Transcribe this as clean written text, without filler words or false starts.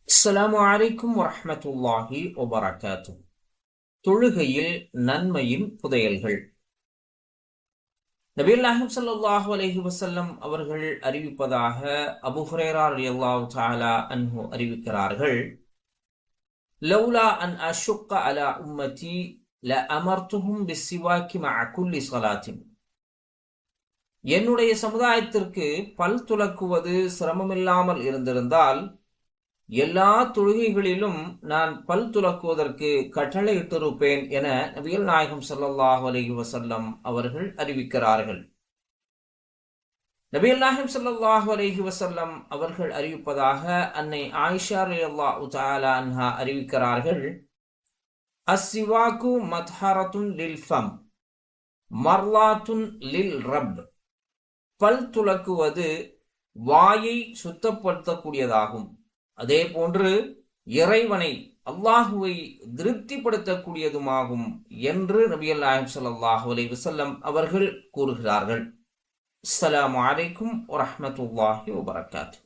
அஸ்ஸலாமு அலைக்கும் வரஹ்மத்துல்லாஹி வபரகாத்து. தொழுகையில் நன்மையின் புதையல்கள். நபிகள் நாயகம் ஸல்லல்லாஹு அலைஹி வஸல்லம் அவர்கள் அறிவிப்பதாக அபூ ஹுரைரா ரலியல்லாஹு தஆலா அன்ஹு அறிவிக்கிறார்கள், லௌலா அன் அஷுக்க அலா உம்மதி லஅமர்துஹும் பிஸ்ஸிவாக்கி மஅ குல்லி ஸலாத்தின். என்னுடைய சமுதாயத்திற்கு பல் துலக்குவது சிரமமில்லாமல் இருந்திருந்தால் எல்லா தொழுகைகளிலும் நான் பல் துலக்குவதற்கு கட்டளையிட்டிருப்பேன் என நபிகள் நாயகம் ஸல்லல்லாஹு அலைஹி வஸல்லம் அவர்கள் அறிவிக்கிறார்கள். நபிகள் நாயகம் ஸல்லல்லாஹு அலைஹி வஸல்லம் அவர்கள் அறிவிப்பதாக அன்னை ஆயிஷா ரலியல்லாஹு தஆலா அன்ஹா அறிவிக்கிறார்கள், அஸ்ஸிவாக்கு மத்ஹரத்துன் லில் ஃபம் மர்லாத்துன் லில் ரப். பல் துலக்குவது வாயை சுத்தப்படுத்தக்கூடியதாகும், அதே போன்று இறைவனை அல்லாஹுவை திருப்திப்படுத்தக்கூடியதுமாகும் என்று நபிகள் நாயகம் ஸல்லல்லாஹு அலைஹி வஸல்லம் அவர்கள் கூறுகிறார்கள். அஸ்ஸலாமு அலைக்கும் வரஹ்மத்துல்லாஹி வபரகாத்துஹு.